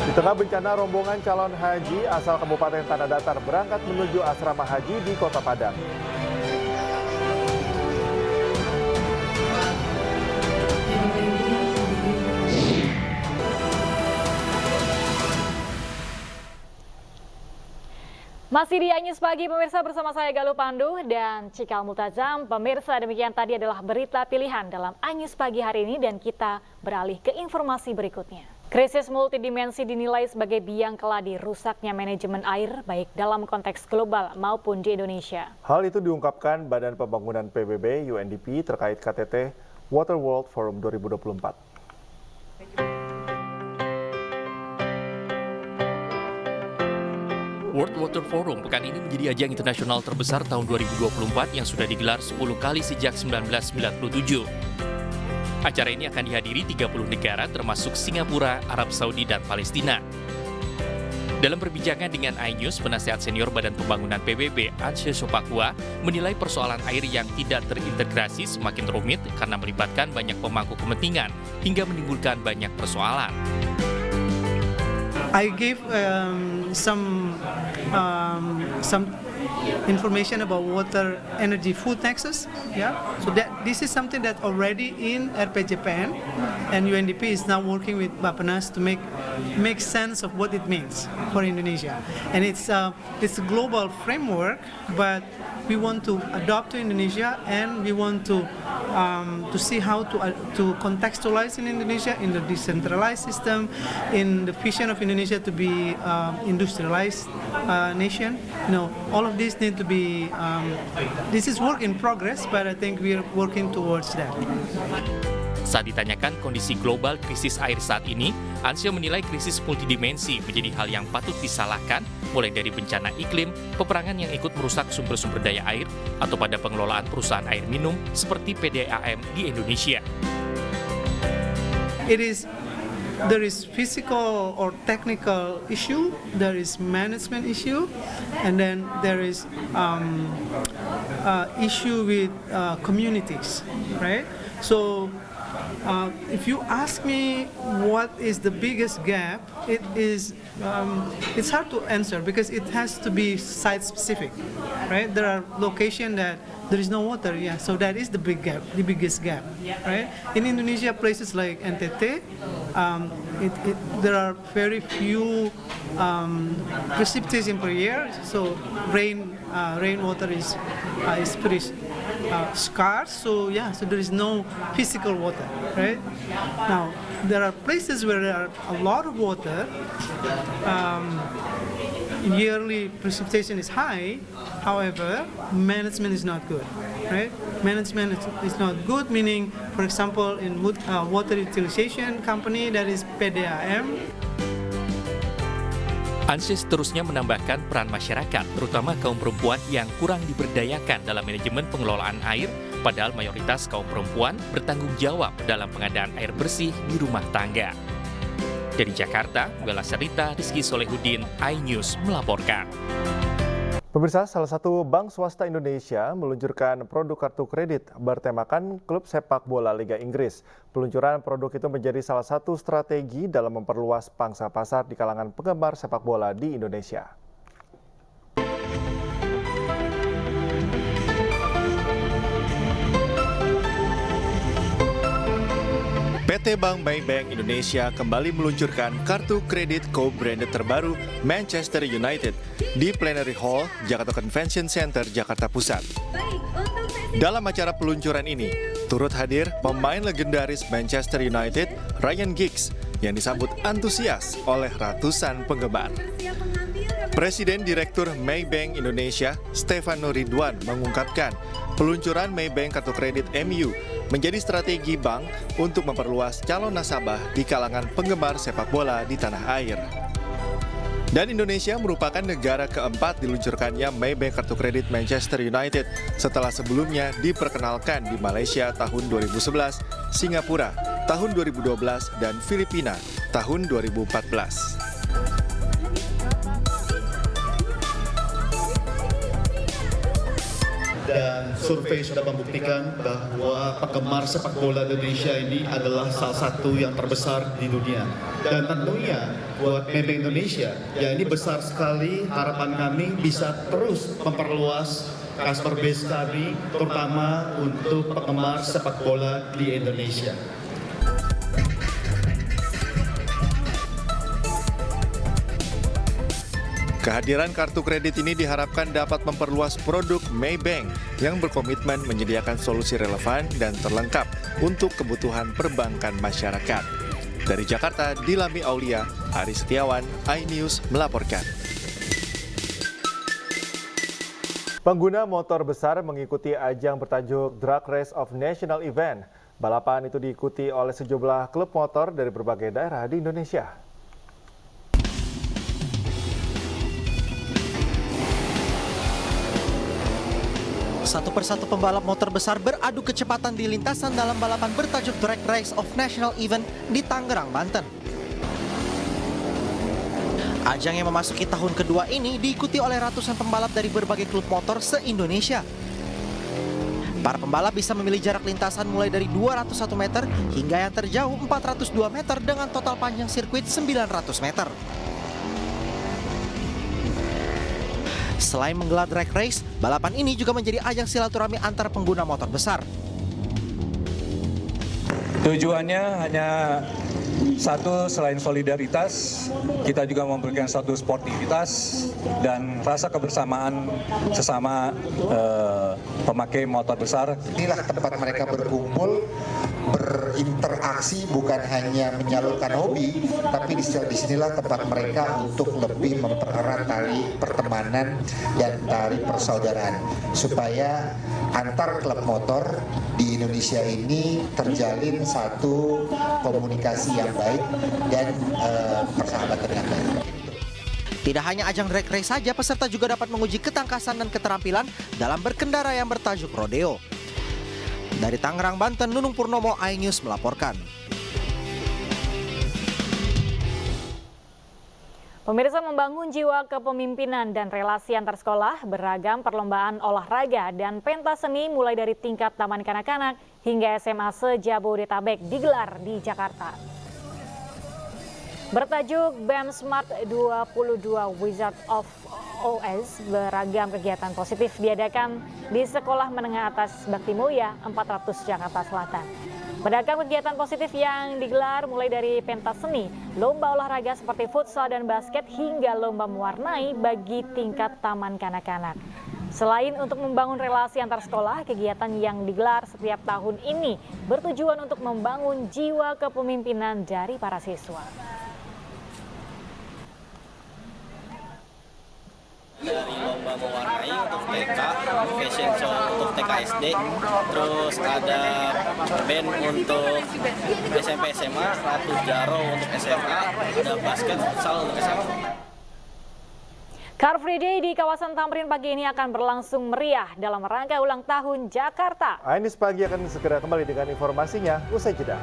Di tengah bencana, rombongan calon haji asal Kabupaten Tanah Datar berangkat menuju asrama haji di Kota Padang. Masih di Anyus Pagi, pemirsa, bersama saya Galuh Pandu dan Cikal Multazam. Pemirsa, demikian tadi adalah berita pilihan dalam Anyus Pagi hari ini dan kita beralih ke informasi berikutnya. Krisis multidimensi dinilai sebagai biang keladi rusaknya manajemen air baik dalam konteks global maupun di Indonesia. Hal itu diungkapkan Badan Pembangunan PBB UNDP terkait KTT Water World Forum 2024. World Water Forum pekan ini menjadi ajang internasional terbesar tahun 2024 yang sudah digelar 10 kali sejak 1997. Acara ini akan dihadiri 30 negara termasuk Singapura, Arab Saudi, dan Palestina. Dalam perbincangan dengan iNews, penasihat senior Badan Pembangunan PBB Anshe Sopakua menilai persoalan air yang tidak terintegrasi semakin rumit karena melibatkan banyak pemangku kepentingan hingga menimbulkan banyak persoalan. I gave some information about water, energy, food taxes. Yeah, so that this is something that already in RPJPN, and UNDP is now working with Bappenas to make sense of what it means for Indonesia. And it's a global framework, but we want to adopt to Indonesia, and we want to see how to contextualize in Indonesia in the decentralized system, in the vision of Indonesia to be industrialized nation. You know, all of these need to be. This is work in progress, but I think we are working towards that. Saat ditanyakan kondisi global krisis air saat ini, Anshe menilai krisis multidimensi menjadi hal yang patut disalahkan, mulai dari bencana iklim, peperangan yang ikut merusak sumber-sumber daya air, atau pada pengelolaan perusahaan air minum seperti PDAM di Indonesia. There is physical or technical issue, there is management issue, and then there is issue with communities, right? So if you ask me what is the biggest gap, it's hard to answer because it has to be site specific, right? There are locations that there is no water, yeah, so that is the biggest gap, right? In Indonesia, places like NTT, there are very few precipitation per year, so rainwater is pretty scarce, so yeah, so there is no physical water, right? Now, there are places where there are a lot of water, yearly precipitation is high, however, management is not good, right? Management is not good, meaning, for example, in water utilization company, that is PDAM. Anshe seterusnya menambahkan peran masyarakat, terutama kaum perempuan yang kurang diberdayakan dalam manajemen pengelolaan air, padahal mayoritas kaum perempuan bertanggung jawab dalam pengadaan air bersih di rumah tangga. Dari Jakarta, Bella Sarita, Rizky Solehudin, iNews melaporkan. Pemirsa, salah satu bank swasta Indonesia meluncurkan produk kartu kredit bertemakan klub sepak bola Liga Inggris. Peluncuran produk itu menjadi salah satu strategi dalam memperluas pangsa pasar di kalangan penggemar sepak bola di Indonesia. PT Bank Maybank Indonesia kembali meluncurkan kartu kredit co-branded terbaru Manchester United di Plenary Hall, Jakarta Convention Center, Jakarta Pusat. Dalam acara peluncuran ini, turut hadir pemain legendaris Manchester United, Ryan Giggs, yang disambut antusias oleh ratusan penggemar. Presiden Direktur Maybank Indonesia, Stefano Ridwan, mengungkapkan peluncuran Maybank kartu kredit MU menjadi strategi bank untuk memperluas calon nasabah di kalangan penggemar sepak bola di tanah air. Dan Indonesia merupakan negara keempat diluncurkannya Maybank kartu kredit Manchester United setelah sebelumnya diperkenalkan di Malaysia tahun 2011, Singapura tahun 2012, dan Filipina tahun 2014. dan survei sudah membuktikan bahwa penggemar sepak bola Indonesia ini adalah salah satu yang terbesar di dunia. Dan tentunya buat Maybank Indonesia, ya ini besar sekali, harapan kami bisa terus memperluas customer base kami, terutama untuk penggemar sepak bola di Indonesia. Kehadiran kartu kredit ini diharapkan dapat memperluas produk Maybank yang berkomitmen menyediakan solusi relevan dan terlengkap untuk kebutuhan perbankan masyarakat. Dari Jakarta, Dilami Aulia, Ari Setiawan, iNews melaporkan. Pengguna motor besar mengikuti ajang bertajuk Drag Race of National Event. Balapan itu diikuti oleh sejumlah klub motor dari berbagai daerah di Indonesia. Satu persatu pembalap motor besar beradu kecepatan di lintasan dalam balapan bertajuk Drag Race of National Event di Tangerang, Banten. Ajang yang memasuki tahun kedua ini diikuti oleh ratusan pembalap dari berbagai klub motor se-Indonesia. Para pembalap bisa memilih jarak lintasan mulai dari 201 meter hingga yang terjauh 402 meter dengan total panjang sirkuit 900 meter. Selain menggelar drag race, balapan ini juga menjadi ajang silaturahmi antar pengguna motor besar. Tujuannya hanya satu, selain solidaritas, kita juga memberikan satu sportivitas dan rasa kebersamaan sesama pemakai motor besar. Inilah tempat mereka berkumpul, berinteraksi, bukan hanya menyalurkan hobi, tapi disinilah tempat mereka untuk lebih mempererat tali pertemanan dan tali persaudaraan, supaya antar klub motor di Indonesia ini terjalin satu komunikasi yang baik dan persahabatan yang baik. Tidak hanya ajang drag race saja, peserta juga dapat menguji ketangkasan dan keterampilan dalam berkendara yang bertajuk rodeo. Dari Tangerang, Banten, Nunung Purnomo, iNews melaporkan. Pemirsa, membangun jiwa kepemimpinan dan relasi antar sekolah, beragam perlombaan olahraga dan pentas seni mulai dari tingkat taman kanak-kanak hingga SMA se-Jabodetabek digelar di Jakarta. Bertajuk BEM Smart 22 Wizard of OS, beragam kegiatan positif diadakan di Sekolah Menengah Atas Bakti Mulia 400 Jakarta Selatan. Beragam kegiatan positif yang digelar mulai dari pentas seni, lomba olahraga seperti futsal dan basket hingga lomba mewarnai bagi tingkat taman kanak-kanak. Selain untuk membangun relasi antar sekolah, kegiatan yang digelar setiap tahun ini bertujuan untuk membangun jiwa kepemimpinan dari para siswa. Dari lomba mewarnai untuk TK, fashion show untuk TK SD, terus ada band untuk SMP SMA, Ratu Jaro untuk SMA, ada basket futsal untuk SMA. Car Free Day di kawasan Tamrin pagi ini akan berlangsung meriah dalam rangka ulang tahun Jakarta. iNews Pagi akan segera kembali dengan informasinya usai jeda.